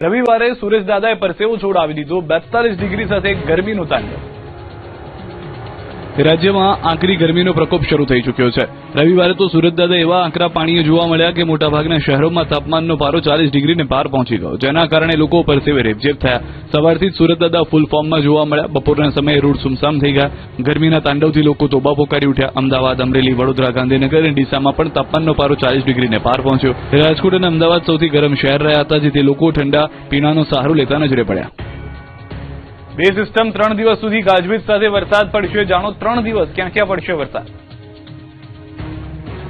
રવિવારે સુરેશ દાદાએ પરસેવો છોડાવી દીધો 42 ડિગ્રી સાથે ગરમીનો તાંડવ। રાજ્યમાં આકરી ગરમીનો પ્રકોપ શરૂ થઈ ચૂક્યો છે। રવિવારે તો સુરત દાદા એવા આકરા પાણીએ જોવા મળ્યા કે મોટાભાગના શહેરોમાં તાપમાનનો પારો 40 ડિગ્રીને પાર પહોંચી ગયો, જેના કારણે લોકો પરસેવે રેબઝેબ થયા। સવારથી જ સુરત દાદા ફૂલ ફોર્મમાં જોવા મળ્યા। બપોરના સમયે રોડ સુમસામ થઈ ગયા। ગરમીના તાંડવથી લોકો તોબા પોકારી ઉઠ્યા। અમદાવાદ, અમરેલી, વડોદરા, ગાંધીનગર અને ડીસામાં પણ તાપમાનનો પારો 40 ડિગ્રીને પાર પહોંચ્યો। રાજકોટ અને અમદાવાદ સૌથી ગરમ શહેર રહ્યા હતા, જેથી લોકો ઠંડા પીણાનો સહારો લેતા નજરે પડ્યા। બે સિસ્ટમ 3 દિવસ સુધી ગાજવીજ સાથે વરસાદ પડશે। જાણો 3 દિવસ ક્યાં ક્યાં પડશે વરસાદ।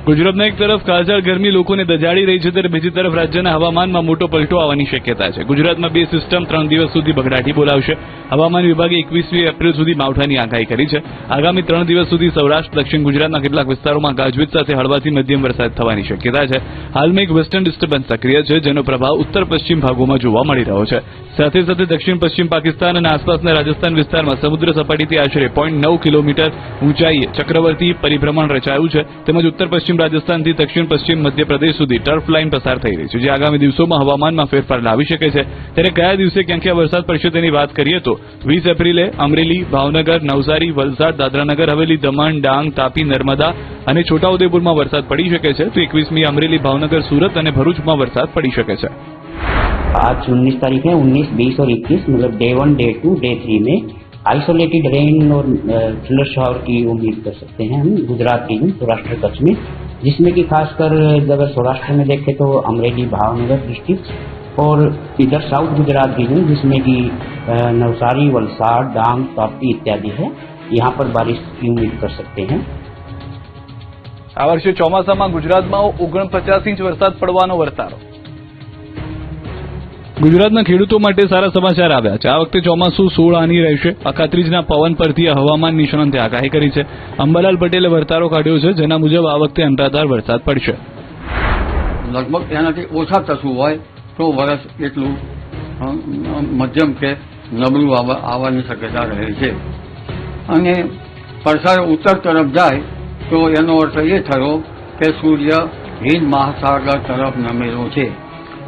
ગુજરાતમાં એક તરફ કાળઝાળ ગરમી લોકોને દજાડી રહી છે, ત્યારે બીજી તરફ રાજ્યના હવામાનમાં મોટો પલટો આવવાની શક્યતા છે। ગુજરાતમાં બે સિસ્ટમ 3 દિવસ સુધી બગડાટી બોલાવશે। હવામાન વિભાગે 21મી એપ્રિલ સુધી માવઠાની આગાહી કરી છે। આગામી 3 દિવસ સુધી સૌરાષ્ટ્ર, દક્ષિણ ગુજરાતના કેટલાક વિસ્તારોમાં ગાજવીજ સાથે હળવાથી મધ્યમ વરસાદ થવાની શક્યતા છે। હાલમાં એક વેસ્ટર્ન ડિસ્ટર્બન્સ સક્રિય છે, જેનો પ્રભાવ ઉત્તર પશ્ચિમ ભાગોમાં જોવા મળી રહ્યો છે। સાથે સાથે દક્ષિણ પશ્ચિમ પાકિસ્તાન અને આસપાસના રાજસ્થાન વિસ્તારમાં સમુદ્ર સપાટીથી આશરે 0.9 કિલોમીટર ઊંચાઈએ ચક્રવાતી પરિભ્રમણ રચાયું છે, તેમજ ઉત્તર પશ્ચિમ રાજસ્થાનથી દક્ષિણ પશ્ચિમ મધ્યપ્રદેશ સુધી ટર્ફ લાઇન પસાર થઈ રહી છે, જે આગામી દિવસોમાં હવામાનમાં ફેરફાર લાવી શકે છે। ત્યારે કયા દિવસે ક્યાં ક્યાં વરસાદ પડશે તેની વાત કરીએ તો 20 એપ્રિલે અમરેલી, ભાવનગર, નવસારી, વલસાડ, દાદરાનગર હવેલી, દમણ, ડાંગ, તાપી, નર્મદા અને છોટાઉદેપુરમાં વરસાદ પડી શકે છે, તો 21મી અમરેલી, ભાવનગર, સુરત અને ભરૂચમાં વરસાદ પડી શકે છે। आज 19 तारीख है। 19, 20 और 21 मतलब डे 1, डे 2, डे 3 में आइसोलेटेड रेन और थंडर शावर की उम्मीद कर सकते हैं हम गुजरात रीजन, सौराष्ट्र कच्छ में, जिसमें कि खासकर अगर सौराष्ट्र में देखें तो अमरेली, भावनगर डिस्ट्रिक्ट और इधर साउथ गुजरात रीजन जिसमें कि नवसारी, वलसाड, डांग, तापी इत्यादि है, यहाँ पर बारिश की उम्मीद कर सकते हैं। આ વર્ષે ચોમાસામાં ગુજરાતમાં 49 ઇંચ વરસાદ પડવાનો વર્તારો। ગુજરાતના ખેડૂતો માટે સારા સમાચાર આવ્યા છે। આ વખતે ચોમાસું 16 આની રહેશે। અખાત્રીજના પવન પરથી હવામાન નિષ્ણાંતે આગાહી કરી છે। અંબાલાલ પટેલે વર્તારો કાઢ્યો છે, જેના મુજબ આ વખતે અનરાધાર વરસાદ પડશે। લગભગ તેનાથી ઓછા થતું હોય તો વર્ષ એટલું મધ્યમ કે નબળું આવવાની શક્યતા રહે છે। અને પરસાળ ઉત્તર તરફ જાય તો એનો અર્થ એ થયો કે સૂર્ય હિન્દ મહાસાગર તરફ નમેલો છે।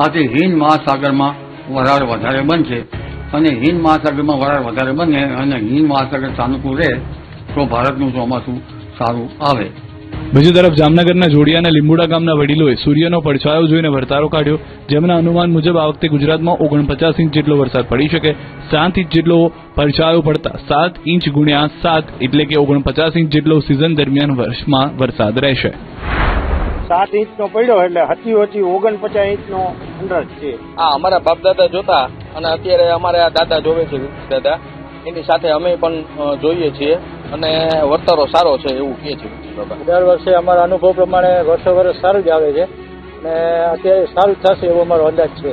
આથી હિન્દ મહાસાગરમાં વરાળ વધારે બનશે અને હિન્દ મહાસાગરમાં વરાળ વધારે બને અને હિન્દ મહાસાગર સાનુકૂળ રહે તો ભારતનું ચોમાસું સારું આવે। બીજી તરફ જામનગરના જોડિયાના લીંબુડા ગામના વડીલોએ સૂર્યનો પડછાયો જોઈને વર્તારો કાઢ્યો, જેમના અનુમાન મુજબ આ વખતે ગુજરાતમાં 49 ઇંચ જેટલો વરસાદ પડી શકે। 7 ઇંચ જેટલો પડછાયો પડતા 7 ઇંચ ગુણ્યા 7 એટલે કે 49 ઇંચ જેટલો સિઝન દરમિયાન વર્ષમાં વરસાદ રહેશે। 7 ઇંચનો પડ્યો એટલે હજી 49 ઇંચનો અંદાજ છે। અમારા બાપ દાદા જોતા અને અત્યારે અમારે આ દાદા જોવે છે, દાદા એની સાથે અમે પણ જોઈએ છીએ અને વર્તારો સારો છે એવું કહે છે। દર વર્ષે અમારા અનુભવ પ્રમાણે વર્ષ સારું જ આવે છે અને અત્યારે સારું થશે એવો અમારો અંદાજ છે।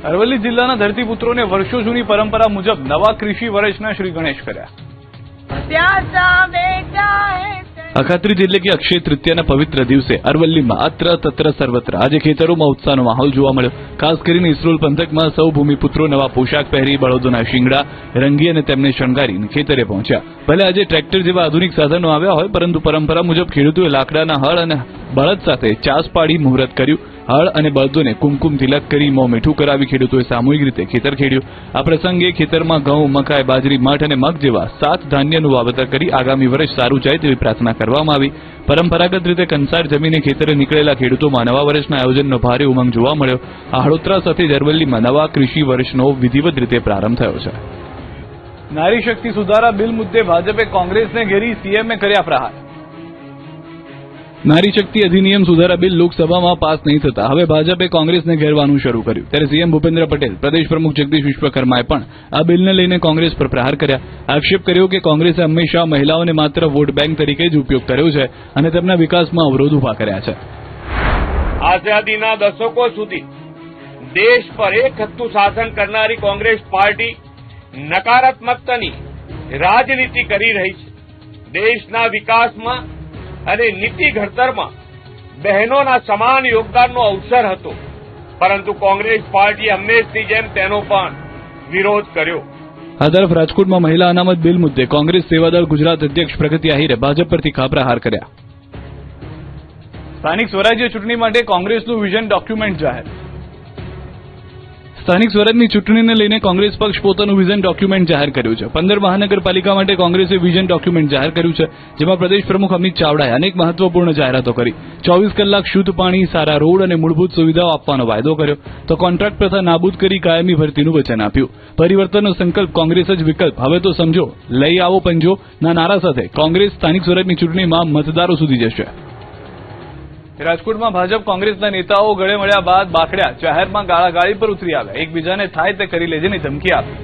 અરવલ્લી જિલ્લાના ધરતીપુત્રોને વર્ષો જૂની પરંપરા મુજબ નવા કૃષિ વર્ષના શ્રી ગણેશ કર્યા। અખાત્રીજ એટલે કે અક્ષય તૃતીયાના પવિત્ર દિવસે અરવલ્લીમાં અત્ર તત્ર સર્વત્ર આજે ખેતરોમાં ઉત્સાહનો માહોલ જોવા મળ્યો। ખાસ કરીને ઇસરોલ પંથકમાં સૌ ભૂમિપુત્રો નવા પોશાક પહેરી બળદોના શિંગડા રંગી અને તેમને શણગારીને ખેતરે પહોંચ્યા। ભલે આજે ટ્રેક્ટર જેવા આધુનિક સાધનો આવ્યા હોય, પરંતુ પરંપરા મુજબ ખેડૂતોએ લાકડાના હળ અને બળદ સાથે ચાસ પાડી મુહૂર્ત કર્યું। હળ અને બળદોને કુમકુમ તિલક કરી મોં મીઠું કરાવી ખેડૂતોએ સામૂહિક રીતે ખેતર ખેડ્યું। આ પ્રસંગે ખેતરમાં ઘઉં, મકાઈ, બાજરી, મઠ અને મગ જેવા 7 ધાન્યનું વાવેતર કરી આગામી વર્ષ સારું જાય તેવી પ્રાર્થના કરવામાં આવી। પરંપરાગત રીતે કંસાર જમીને ખેતરે નીકળેલા ખેડૂતોમાં નવા વર્ષના આયોજનનો ભારે ઉમંગ જોવા મળ્યો। આ હળોતરા સાથે જ અરવલ્લીમાં નવા કૃષિ વર્ષનો વિધિવત રીતે પ્રારંભ થયો છે। નારી શક્તિ સુધારા બિલ મુદ્દે ભાજપે કોંગ્રેસને ઘેરી, સીએમએ કર્યા પ્રહાર। નારી શક્તિ અધિનિયમ સુધારા બિલ લોકસભામાં પાસ નહીં થતા હવે ભાજપે કોંગ્રેસને ઘેરવાનું શરૂ કર્યું। ત્યારે સીએમ ભૂપેન્દ્ર પટેલ, પ્રદેશ પ્રમુખ જગદીશ વિશ્વકર્માએ પણ આ બિલને લઈને કોંગ્રેસ પર પ્રહાર કર્યા। આક્ષેપ કર્યો કે કોંગ્રેસે હંમેશા મહિલાઓને માત્ર વોટ બેંક તરીકે જ ઉપયોગ કર્યો છે અને તેમના વિકાસમાં અવરોધ ઉભા કર્યા છે। આઝાદીના દશકો સુધી દેશ પર એક હત્તું શાસન કરનારી કોંગ્રેસ પાર્ટી નકારાત્મકતાની રાજનીતિ કરી રહી છે। દેશના વિકાસમાં અને નીતિ ઘડતરમાં બહેનોના સમાન યોગદાનનો અવસર હતો, પરંતુ કોંગ્રેસ પાર્ટીએ હંમેશની જેમ તેનો પણ વિરોધ કર્યો। આ તરફ રાજકોટમાં મહિલા અનામત બિલ મુદ્દે કોંગ્રેસ સેવાદળ ગુજરાત અધ્યક્ષ પ્રગતિ આહિરે ભાજપ પર તીખા પ્રહાર કર્યા। સ્થાનિક સ્વરાજ્ય ચૂંટણી માટે કોંગ્રેસનું વિઝન ડોક્યુમેન્ટ જાહેર। સ્થાનિક સ્વરાજની ચૂંટણીને લઈને કોંગ્રેસ પક્ષ પોતાનું વિઝન ડોક્યુમેન્ટ જાહેર કર્યું છે. 15 મહાનગરપાલિકા માટે કોંગ્રેસે વિઝન ડોક્યુમેન્ટ જાહેર કર્યું છે, જેમાં પ્રદેશ પ્રમુખ અમિત ચાવડાએ અનેક મહત્વપૂર્ણ જાહેરાતો કરી. 24 કલાક શુદ્ધ પાણી, સારા રોડ અને મૂળભૂત સુવિધાઓ આપવાનો વાયદો કર્યો, તો કોન્ટ્રાક્ટ પ્રથા નાબૂદ કરી કાયમી ભરતીનું વચન આપ્યું. પરિવર્તનનો સંકલ્પ, કોંગ્રેસ જ વિકલ્પ, હવે તો સમજો, લઈ આવો પંજો ના નારા સાથે કોંગ્રેસ સ્થાનિક સ્વરાજની ચૂંટણીમાં મતદારો સુધી જશે. રાજકોટમાં ભાજપ કોંગ્રેસના નેતાઓ ગળે મળ્યા બાદ બાખડ્યા, જાહેરમાં ગાળાગાળી પર ઉતરી આવ્યા, એકબીજાને થાય તે કરી લેજેની ધમકી આપી.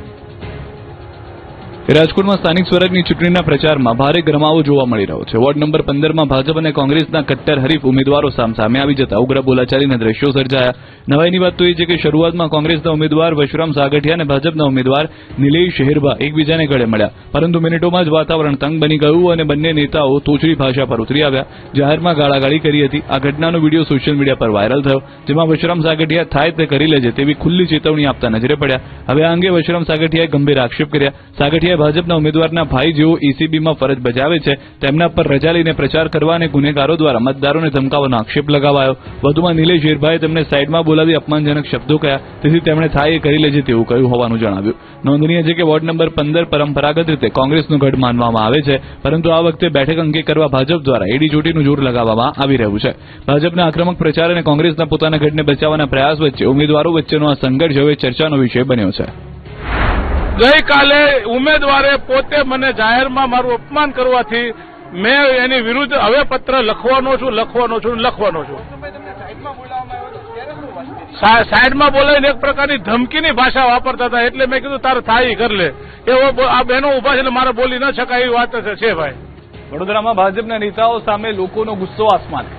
રાજકોટમાં સ્થાનિક સ્વરાજની ચૂંટણીના પ્રચારમાં ભારે ગરમાવો જોવા મળી રહ્યો છે. વોર્ડ નંબર 15માં ભાજપ અને કોંગ્રેસના કટ્ટર હરીફ ઉમેદવારો સામે આવી જતા ઉગ્ર બોલાચાલીના દ્રશ્યો સર્જાયા. નવાઈની વાત તો એ છે કે શરૂઆતમાં કોંગ્રેસના ઉમેદવાર વશરામ સાગઠિયા અને ભાજપના ઉમેદવાર નિલેશ શેરબા એકબીજાને ગળે મળ્યા, પરંતુ મિનિટોમાં જ વાતાવરણ તંગ બની ગયું અને બંને નેતાઓ તોછડી ભાષા પર ઉતરી આવ્યા, જાહેરમાં ગાળાગાળી કરી હતી. આ ઘટનાનો વિડીયો સોશિયલ મીડિયા પર વાયરલ થયો, જેમાં વશરામ સાગઠિયા થાય તે કરી લેજે તેવી ખુલ્લી ચેતવણી આપતા નજરે પડ્યા. હવે આ અંગે વશરામ સાગઠિયાએ ગંભીર આક્ષેપ કર્યા. સાગઠિયાએ ભાજપના ઉમેદવારના ભાઈ જેઓ એસીબીમાં ફરજ બજાવે છે તેમના પર રજા લઈને પ્રચાર કરવા અને ગુનેગારો દ્વારા મતદારોને ધમકાવવાનો આક્ષેપ લગાવાયો. વધુમાં નિલેશ શેરભાએ તેમને સાઈડમાં બોલાવી અપમાનજનક શબ્દો કહ્યા, તેથી તેમણે થાય એ કરી લેજે તેવું કહ્યું હોવાનું જણાવ્યું. નોંધનીય છે કે વોર્ડ નંબર 15 પરંપરાગત રીતે કોંગ્રેસનો ગઢ માનવામાં આવે છે, પરંતુ આ વખતે બેઠક અંગે કરવા ભાજપ દ્વારા એડી ચોટીનું જોર લગાવવામાં આવી રહ્યું છે. ભાજપના આક્રમક પ્રચાર અને કોંગ્રેસના પોતાના ગઢને બચાવવાના પ્રયાસ વચ્ચે ઉમેદવારો વચ્ચેનો આ સંઘર્ષ હવે ચર્ચાનો વિષય બન્યો છે. ગઈકાલે ઉમેદવારે પોતે મને જાહેરમાં મારું અપમાન કરવાથી મેં એની વિરુદ્ધ હવે પત્ર લખવાનો છું. સાઈડમાં બોલાવીને એક પ્રકારની ધમકીની ભાષા વાપરતા હતા, એટલે મેં કીધું તારે થાય કર લે. એવો આ બહેનો ઉભા છે એટલે મારે બોલી ન શકાય એવી વાત છે ભાઈ. વડોદરામાં ભાજપના નેતાઓ સામે લોકોનો ગુસ્સો આસમાને.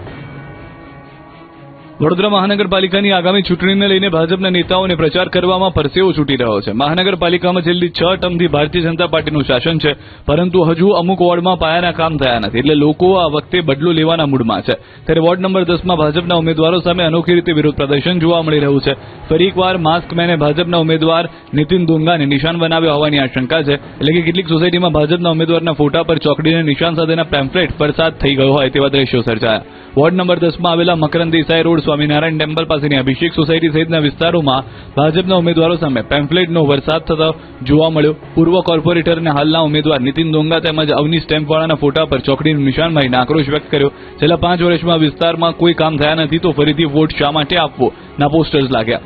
વડોદરા મહાનગરપાલિકાની આગામી ચૂંટણીને લઈને ભાજપના નેતાઓને પ્રચાર કરવામાં પરસેવો છૂટી રહ્યો છે. મહાનગરપાલિકામાં છેલ્લી 6 ટર્મથી ભારતીય જનતા પાર્ટીનું શાસન છે, પરંતુ હજુ અમુક વોર્ડમાં પાયાના કામ થયા નથી, એટલે લોકો આ વખતે બદલો લેવાના મૂડમાં છે. ત્યારે વોર્ડ નંબર 10માં ભાજપના ઉમેદવારો સામે અનોખી રીતે વિરોધ પ્રદર્શન જોવા મળી રહ્યું છે. ફરી એકવાર માસ્ક મેને ભાજપના ઉમેદવાર નીતિન દોંગાને નિશાન બનાવ્યા હોવાની આશંકા છે. એટલે કે કેટલીક સોસાયટીમાં ભાજપના ઉમેદવારના ફોટા પર ચોકડીને નિશાન સાથેના પેમ્ફલેટ પરસાદ થઈ ગયો હોય તેવા દ્રશ્યો સર્જાયા. વોર્ડ નંબર 10માં આવેલા મકરંદ દેસાઈ રોડ, સ્વામિનારાયણ ટેમ્પલ પાસેની અભિષેક સોસાયટી સહિતના વિસ્તારોમાં ભાજપના ઉમેદવારો સામે પેમ્ફલેટનો વરસાદ થતો જોવા મળ્યો. પૂર્વ કોર્પોરેટર અને હાલના ઉમેદવાર નીતિન દોંગા તેમજ અવની સ્ટેમ્પવાળાના ફોટા પર ચોકડીનું નિશાન મારીને આક્રોશ વ્યક્ત કર્યો. છેલ્લા 5 વર્ષમાં વિસ્તારમાં કોઈ કામ થયા નથી, તો ફરીથી વોટ શા માટે આપવો ના પોસ્ટર્સ લાગ્યા.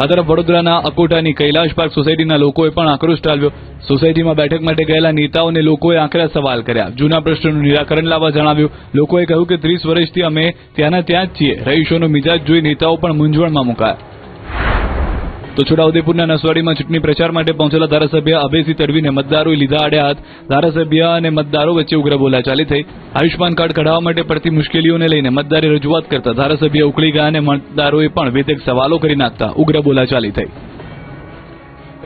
આ તરફ વડોદરાના અકોટાની કૈલાશ પાર્ક સોસાયટીના લોકોએ પણ આક્રોશ ઠાલવ્યો. સોસાયટીમાં બેઠક માટે ગયેલા નેતાઓને લોકોએ આકરા સવાલ કર્યા, જૂના પ્રશ્નોનું નિરાકરણ લાવવા જણાવ્યું. લોકોએ કહ્યું કે 30 વર્ષથી અમે ત્યાં જ છીએ. રહીશોનો મિજાજ જોઈ નેતાઓ પણ મૂંઝવણમાં મુકાયા. તો છોટાઉદેપુરના નસવાડીમાં ચૂંટણી પ્રચાર માટે પહોંચેલા ધારાસભ્ય અભયસિંહ તડવીને મતદારોએ લીધા આડે હાથ. ધારાસભ્ય અને મતદારો વચ્ચે ઉગ્ર બોલાચાલી થઈ. આયુષ્માન કાર્ડ કઢાવવા માટે પડતી મુશ્કેલીઓને લઈને મતદારે રજૂઆત કરતા ધારાસભ્ય ઉકળી ગયા અને મતદારોએ પણ વેધક સવાલો કરી નાખતા ઉગ્ર બોલાચાલી થઈ.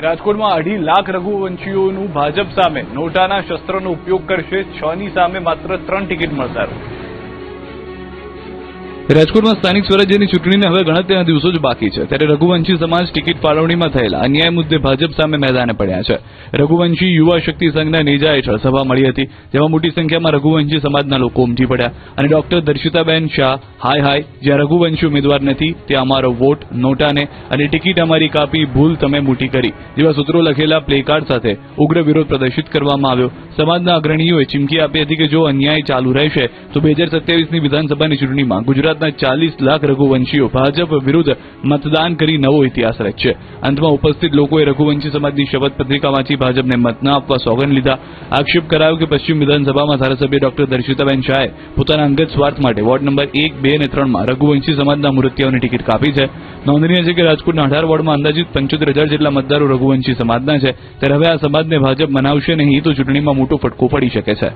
રાજકોટમાં 2.5 લાખ રઘુવંશીઓનું ભાજપ સામે નોટાના શસ્ત્રનો ઉપયોગ કરશે. 6ની સામે માત્ર 3 ટિકિટ મળશે. રાજકોટમાં સ્થાનિક સ્વરાજ્યની ચૂંટણીને હવે ગણતરીના દિવસો જ બાકી છે, ત્યારે રઘુવંશી સમાજ ટિકિટ ફાળવણીમાં થયેલા અન્યાય મુદ્દે ભાજપ સામે મેદાને પડ્યા છે. રઘુવંશી યુવા શક્તિ સંઘના નેજા હેઠળ સભા મળી હતી, જેમાં મોટી સંખ્યામાં રઘુવંશી સમાજના લોકો ઉમટી પડ્યા અને ડોક્ટર દર્શિતાબેન શાહ હાય જ્યાં રઘુવંશી ઉમેદવાર નથી ત્યાં અમારો વોટ, નોટાને અને ટિકિટ અમારી કાપી, ભૂલ તમે મોટી કરી જેવા સૂત્રો લખેલા પ્લેકાર્ડ સાથે ઉગ્ર વિરોધ પ્રદર્શિત કરવામાં આવ્યો. સમાજના અગ્રણીઓએ ચીમકી આપી હતી કે જો અન્યાય ચાલુ રહેશે તો 2027ની વિધાનસભાની ચૂંટણીમાં ગુજરાતના 40 લાખ રઘુવંશીઓ ભાજપ વિરુદ્ધ મતદાન કરી નવો ઇતિહાસ રચશે. અંતમાં ઉપસ્થિત લોકોએ રઘુવંશી સમાજની શપથ પત્રિકા વાંચી ભાજપને મત ન આપવા સોગંદ લીધા. આક્ષેપ કરાયો કે પશ્ચિમ વિધાનસભામાં ધારાસભ્ય ડોક્ટર દર્શિતાબેન શાહે પોતાના અંગત સ્વાર્થ માટે વોર્ડ નંબર 1, 2 અને 3માં રઘુવંશી સમાજના મૂર્તિઓની ટિકિટ કાપી છે. નોંધનીય છે કે રાજકોટના 18 વોર્ડમાં અંદાજિત 75,000 જેટલા મતદારો રઘુવંશી સમાજના છે, ત્યારે હવે આ સમાજને ભાજપ મનાવશે નહીં તો ચૂંટણીમાં મોટો ફટકો પડી શકે છે.